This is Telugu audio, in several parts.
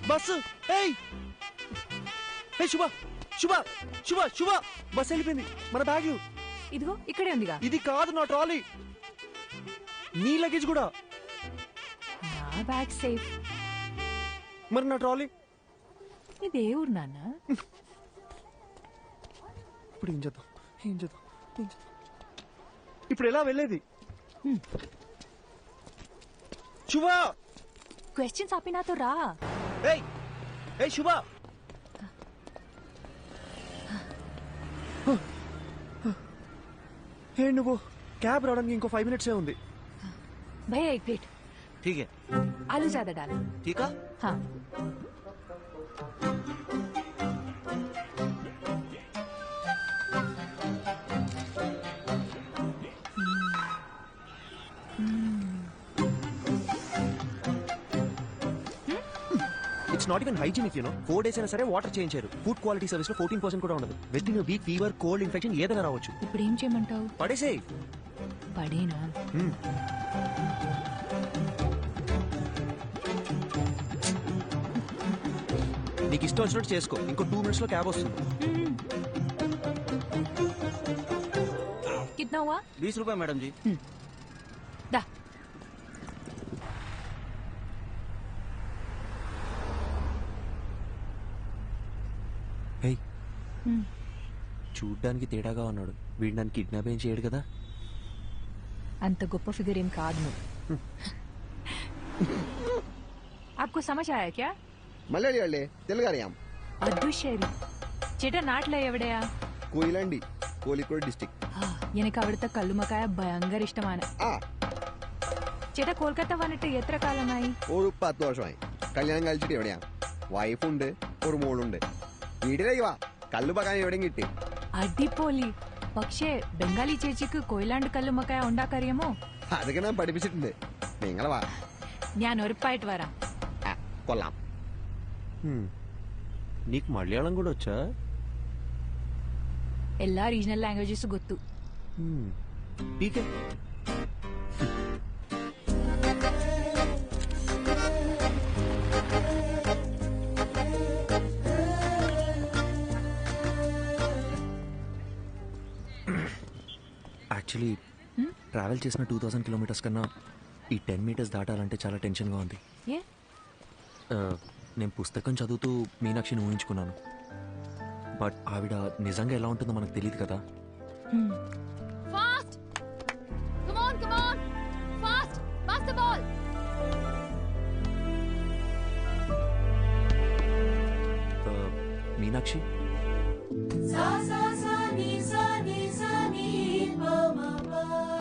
బస్సు శుభ శుభ శుభ శుభ బస్సు వెళ్ళిపోయింది. మన బ్యాగ్ ఇదిగో ఇక్కడే ఉందిగా. ఇది కాదు నా ట్రాలీ, నీ లగేజ్ కూడా. నా బ్యాగ్ సేఫ్, మరి నా ట్రాలీ? ఇదే ఊరు నాన్న. ఇప్పుడు ఏం చేద్దాం? ఇప్పుడు ఎలా వెళ్ళేది? శుభ క్వశ్చన్స్ ఆపి నాతో రా. శుభ నువ్వు క్యాబ్ రావడానికి ఇంకో 5 minutes ఉంది. भैया एक प्लेट. ठीक है. आलू ज्यादा डालो. ठीक है. हाँ. It's not even hygienic, you know. 4 days అయినా సరే వాటర్ చేంజ్ చేయరు. ఫుడ్ క్వాలిటీ సర్వీస్ లో 14% కూడా ఉండదు. With in week fever, cold, infection ఏదైనా రావచ్చు. ఇప్పుడు ఏం చేయమంటావు? పడేసేయ్. పడేనా? నీకు ఇష్టం వచ్చినట్టు చేసుకో. ఇంకో 2 minutes లో క్యాబ్ వస్తుంది. कितना हुआ? 20 रुपए मैडम जी. दा. హే, చూడ్డానికి తేడాగా ఉన్నాడు. వీడు నన్ను కిడ్నాప్ ఏం చేయడు కదా? అంత గొప్ప ఫిగర్ ఏం కాదు నువ్వు. आपको समझ आया क्या? మలయాళి వాళ్ళే, తెలుగు അറിയാം. ಅದು ശരി. ചേട്ടാ നാട്ടിലെ എവിടെയാ? കൊയിലാണ്ടി, കോഴിക്കോട് ഡിസ്ട്രിക്ട്. എനിക്ക് അവിടുത്തെ കല്ലുമക്കായ ഭയങ്കര ഇഷ്ടമാണ്. ചേട്ടാ കൊൽക്കത്ത വന്നിട്ട് എത്ര കാലമായി? ഒരു 10 വർഷമായി. കല്യാണം കഴിച്ചിട്ട് എവിടെയാ? വൈഫുണ്ട്, ഒരു മോളുണ്ട്. വീട്ടിലേക്ക് വാ, കല്ലുമക്കായ എവിടെയും കിട്ടി. അടിപൊളി. പക്ഷേ ബംഗാളി ചേച്ചിക്ക് കൊയിലാണ്ട് കല്ലുമക്കായ ഉണ്ടാക്കറിയാമോ? അതൊക്കെ ഞാൻ പഠിപ്പിച്ചിട്ടുണ്ട്. നിങ്ങൾ വാ, ഞാൻ ഉറപ്പായിട്ട് വരാം. കൊള്ളാം. నీకు మలయాళం కూడా వచ్చా? എല്ലാ రీజనల్ లాంగ్వేజెస్ ಗೊತ್ತು. ఠీకే. యాక్చువల్లీ ట్రావెల్ చేసిన 2000 kilometers కన్నా ఈ 10 meters దాటాలంటే చాలా టెన్షన్గా ఉంది. నేను పుస్తకం చదువుతూ మీనాక్షిని ఊహించుకున్నాను. బట్ ఆవిడ నిజంగా ఎలా ఉంటుందో మనకు తెలియదు కదా. మీనాక్షి,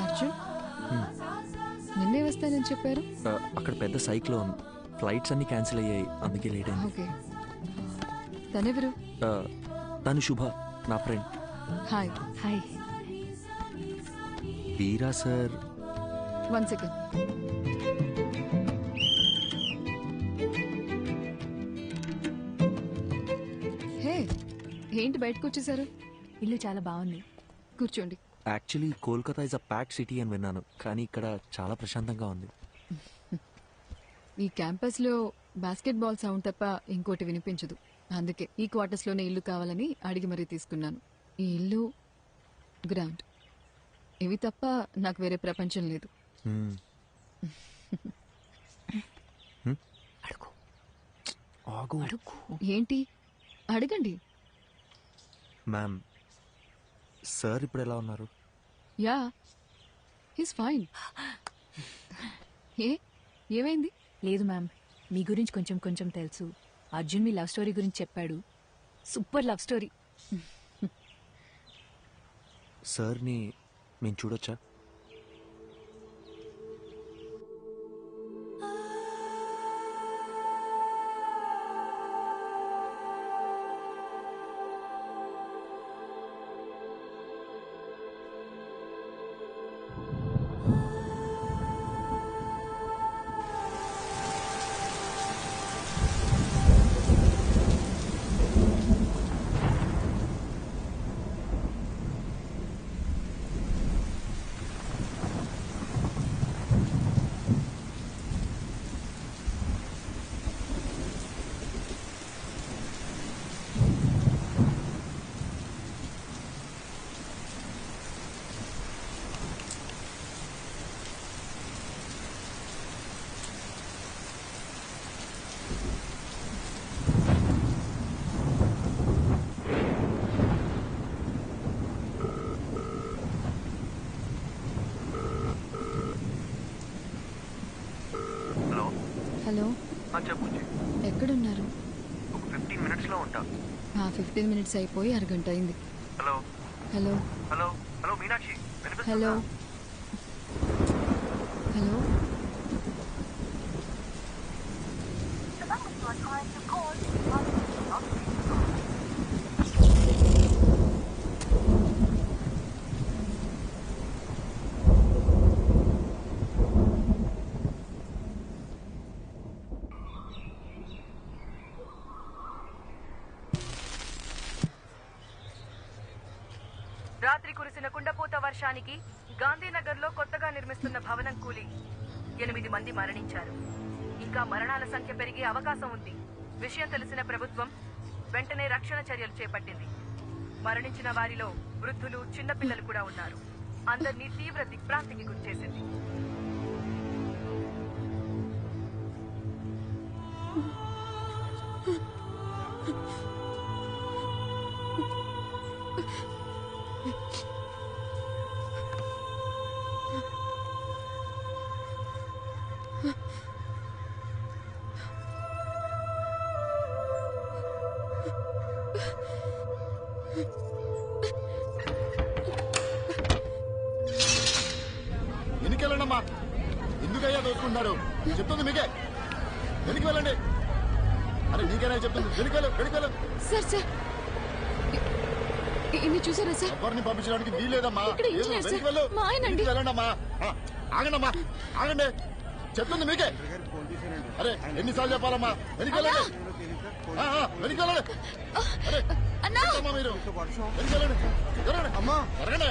అర్జున్ నిన్నే వస్తానని చెప్పారు. అక్కడ పెద్ద సైక్లోన్, ఫ్లైట్స్ అన్ని క్యాన్సిల్ అయ్యాయి, అందుకే లేట్ అయింది. ఓకే, తనెవరు? తను శుభ, నా ఫ్రెండ్. హాయ్. హాయ్. వీరా సార్. 1 second. హే, ఏంటి బయటకు వచ్చేసారు? ఇల్లు చాలా బాగుంది, కూర్చోండి. Actually Kolkata is a packed city అని విన్నాను, కానీ ఇక్కడ చాలా ప్రశాంతంగా ఉంది. ఈ క్యాంపస్ లో బాస్కెట్ బాల్ సౌండ్ తప్ప ఇంకోటి వినిపించదు. అందుకే ఈ క్వార్టర్స్ లోనే ఇల్లు కావాలని అడిగి మరీ తీసుకున్నాను. ఈ ఇల్లు గ్రాండ్, ఇవి తప్ప నాకు వేరే ప్రపంచం లేదు. ఏంటి అడగండి. మ్యామ్, సార్ ఇప్పుడు ఎలా ఉన్నారు? Yeah, he's fine. ఏమైంది? లేదు మ్యామ్, మీ గురించి కొంచెం కొంచెం తెలుసు. అర్జున్ మీ లవ్ స్టోరీ గురించి చెప్పాడు. Super love story. సార్ని మేము చూడొచ్చా? హలో చెప్పు ఎక్కడున్నారు? ఒక 15 మినిట్స్లో ఉంటా. 15 మినిట్స్ అయిపోయి అరగంట అయింది. Hello hello hello hello Meenakshi hello hello రాత్రి కురిసిన కుండపోత వర్షానికి గాంధీనగర్లో కొత్తగా నిర్మిస్తున్న భవనం కూలి 8 మంది మరణించారు. ఇంకా మరణాల సంఖ్య పెరిగే అవకాశం ఉంది. విషయం తెలిసిన ప్రభుత్వం వెంటనే రక్షణ చర్యలు చేపట్టింది. మరణించిన వారిలో వృద్ధులు, చిన్నపిల్లలు కూడా ఉన్నారు. అందరినీ తీవ్ర దిగ్భ్రాంతికి గురిచేసింది. ఎన్నికెళ్ళండమ్మా. ఎందుకయ్యా దోచుకుంటున్నారు? చెప్తుంది మీకే. వెనక్కి వెళ్ళండి. అరే నీకేనా చెప్తుంది? వెనకెళ్ళు. సార్ సార్ ఇన్ని చూసారా సార్? ఎవరిని పంపించడానికి వీల్లేదమ్మా. ఇక్కడ ఇంజనీర్ సార్. వెనక్కి వెళ్ళు. మా ఆయన అండి. వెనక్కి వెళ్ళండమ్మా. ఆగండమ్మా, ఆగండి. చెప్తుంది మీకే. అరే ఎన్నిసార్లు చెప్పాలమ్మా? వెనక్కి వెళ్ళండి. వెనక్కి వెళ్ళండి. అరే ఏంటమ్మా మీరు? వెనక్కి వెళ్ళండి. ఎవరండి? అమ్మా జరగండి.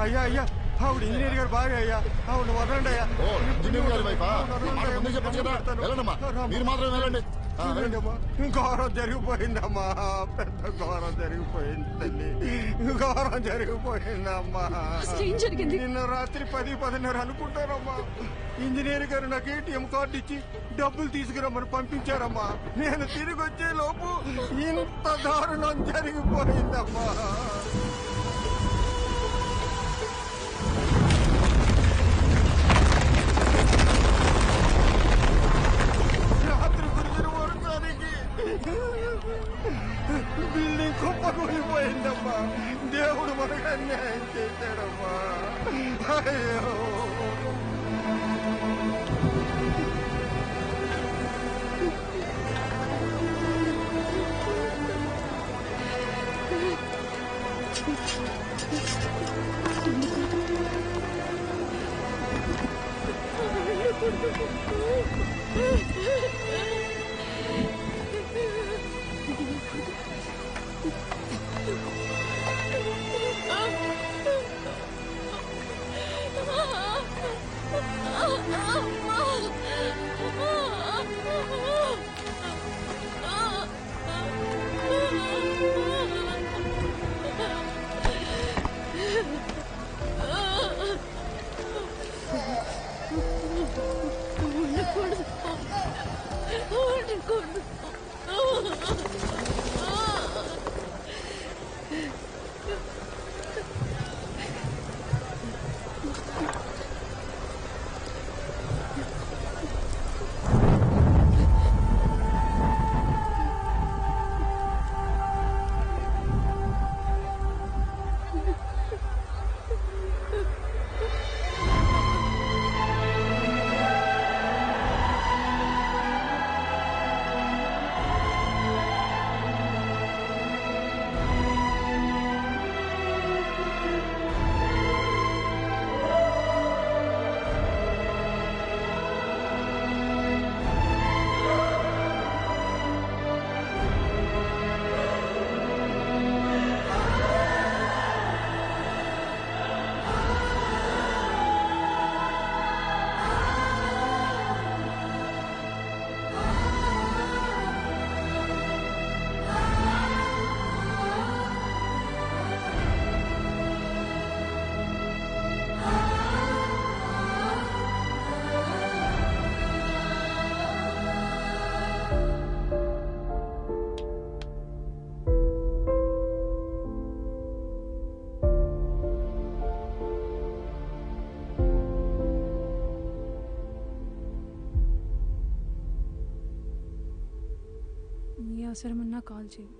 అయ్యా ఆవిడ ఇంజనీర్ గారు బాగా అయ్యా ఆవిడ వదలండి అయ్యా. ఓ ఇంజనీర్ గారి వైపా? మాట ముందే చెప్పచ్చు కదా. వెళ్ళండమ్మా, మీరు మాత్రం వెళ్ళండి. ఘోరం జరిగిపోయిందమ్మా, పెద్ద ఘోరం జరిగిపోయింది తల్లి, ఘోరం జరిగిపోయిందమ్మా. అసలు ఏం జరిగింది? నిన్న రాత్రి 10-10:30 అనుకుంటారమ్మా. ఇంజనీర్ గారు నాకు ఏటీఎం కార్డు ఇచ్చి డబ్బులు తీసుకురమ్మని పంపించారమ్మా. నేను తిరిగి వచ్చే లోపు ఇంత దారుణం జరిగిపోయిందమ్మా. రాత్రి కురిసిన వర్షానికి బిల్డింగ్ కుప్పకూలిపోయిందమ్మా. దేవుడు మనకు అన్యాయం చేశాడమ్మా. అయ్యో అవసరం ఉన్నా కాల్ చేయి.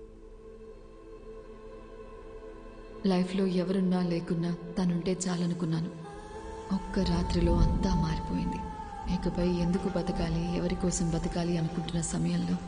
లైఫ్లో ఎవరున్నా లేకున్నా తనుంటే చాలనుకున్నాను. ఒక్క రాత్రిలో అంతా మారిపోయింది. ఇకపై ఎందుకు బతకాలి, ఎవరి కోసం బతకాలి అనుకుంటున్న సమయంలో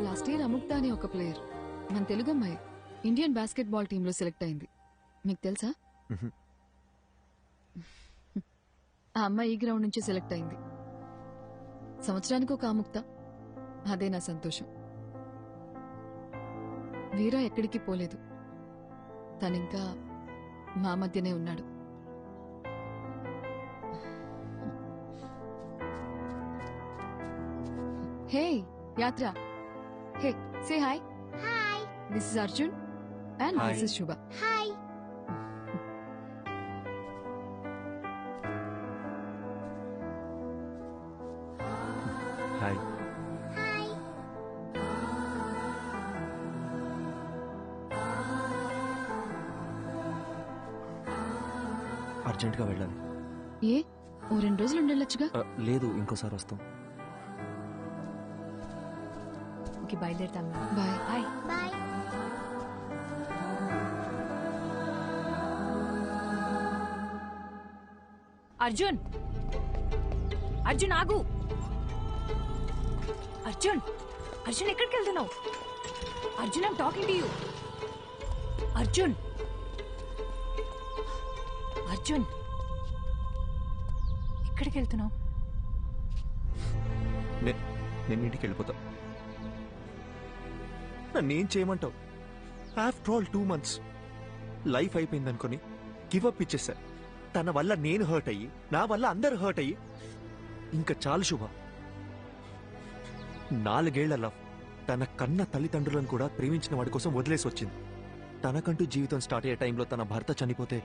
లాస్ట్ ఇయర్ అముక్త అనే ఒక ప్లేయర్, మన తెలుగు అమ్మాయి, ఇండియన్ బాస్కెట్బాల్ టీంలో సెలెక్ట్ అయింది. మీకు తెలుసా? ఆ అమ్మాయి ఈ గ్రౌండ్ నుంచి సెలెక్ట్ అయింది. సంవత్సరానికి ఒక అముక్త, అదే నా సంతోషం. వీరా ఎక్కడికి పోలేదు, తనింకా మా మధ్యనే ఉన్నాడు. Hey Yatra, hey say hi. Hi. This is Arjun and Hi. This is Shubha. Hi. Hi. Hi. అర్జెంట్గా వెళ్ళాలి. ఏ ఓ 2 రోజులు ఉండొచ్చుగా. లేదు, ఇంకోసారి వస్తాం. ఓకే, బయలుదేరుతాం. Bye. Hi. Bye. Arjun, Arjun ఆగు. అర్జున్, అర్జున్ ఎక్కడికి వెళ్తున్నావు? Arjun, I'm talking to you. Arjun, Arjun ఎక్కడికి వెళ్తున్నావు? నేను ఇంటికి వెళ్ళిపోతా. నన్నేం చేయమంటావు? ఆఫ్టర్ ఆల్ 2 months లైఫ్ అయిపోయింది అనుకుని గివప్ ఇచ్చేసా. తన వల్ల నేను హర్ట్ అయ్యి, నా వల్ల అందరు హర్ట్ అయ్యి, ఇంకా చాలు శుభ. 4 ఏళ్ల లవ్ తన కన్న తల్లిదండ్రులను కూడా ప్రేమించిన వాడి కోసం వదిలేసి వచ్చింది. తనకంటూ జీవితం స్టార్ట్ అయ్యే టైంలో తన భర్త చనిపోతే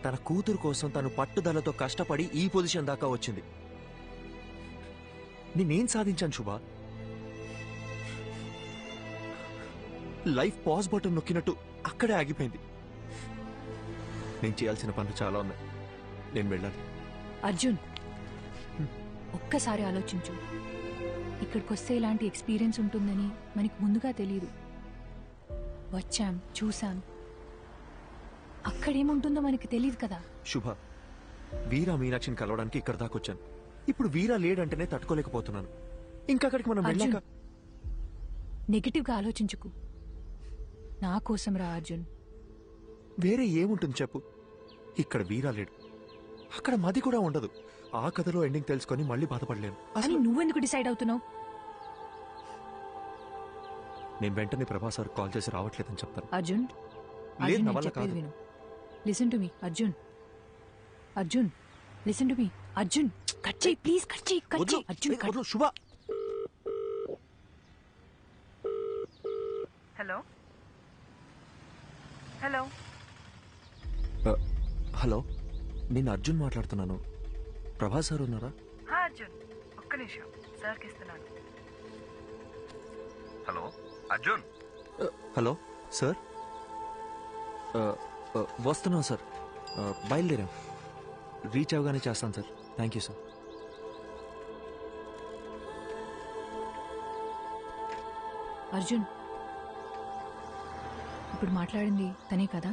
తన కూతురు కోసం తను పట్టుదలతో కష్టపడి ఈ పొజిషన్ దాకా వచ్చింది. నేనేం సాధించాను శుభ? లైఫ్ పాజ్ బటన్ నొక్కినట్టు అక్కడే ఆగిపోయింది. నేను చేయాల్సిన పనులు చాలా ఉన్నాయి. నేను వెళ్ళాలి. అర్జున్, ఒక్కసారి ఆలోచించు. ఇక్కడికి వస్తే ఇలాంటి ఎక్స్పీరియన్స్ ఉంటుందని మనకి ముందుగా తెలియదు. వచ్చాం, చూసాం, అక్కడేముంటుందో మనకి తెలియదు కదా. శుభ, వీరా మీనాక్షిని కలవడానికి ఇక్కడ దాకా వచ్చాను. ఇప్పుడు వీరా లేడంటేనే తట్టుకోలేకపోతున్నాను. ఇంకా అక్కడికి మనం వెళ్ళాక నెగటివ్ గా ఆలోచించుకు. నా కోసం రా అర్జున్. వేరే ఏముంటుంది చెప్పు? ఇక్కడ వీరా లేడు, అక్కడ మది కూడా ఉండదు. ఆ కథలో ఎండింగ్ తెలుసుకొని మళ్ళీ బాధపడలేను. అని నువ్వెందుకు డిసైడ్ అవుతున్నావు? నేను వెంటనే ప్రభాస్ సార్ కాల్ చేసి రావట్లేదని చెప్తాను. అర్జున్, లేదు, అర్జున్, నా నేను వల్ల చెప్పేది కాదు. విను. Listen to me Arjun. Arjun, listen to me Arjun. Cut చేయి ప్లీజ్, కట్ చేయి, కట్ వద్దు, చేయి అర్జున్. కట్. వద్దు, శుభ. హలో హలో హలో, నేను అర్జున్ మాట్లాడుతున్నాను. ప్రభాస్ సార్ ఉన్నారా? అర్జున్, ఒక్క నిమిషం, సార్కి ఇస్తున్నాను. హలో అర్జున్. హలో సార్, వస్తున్నాం సార్. బయలుదేరాం. రీచ్ అవగానే చేస్తాను sir. Thank you sir. Arjun, ఇప్పుడు మాట్లాడింది తనే కదా?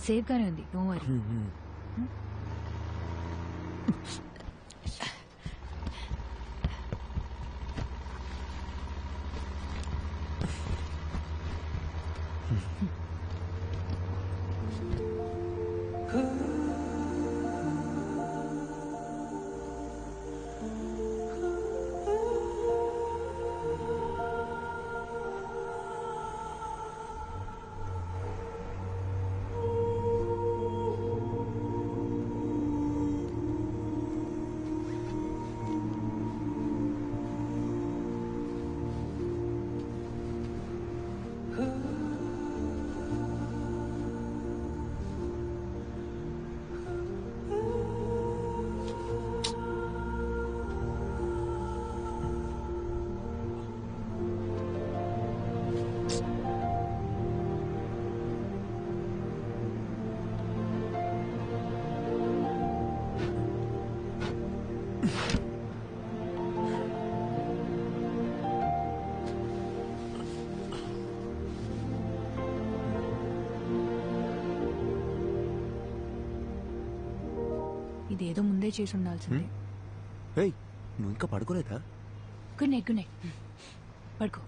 సేఫ్ గానే ఉంది, డోంట్ వరీ. ఇదేదో ముందే చేసి ఉండాల్సిందే. ఏయ్ నువ్వు ఇంకా పడుకోలేదా? Good night, good night. పడుకో.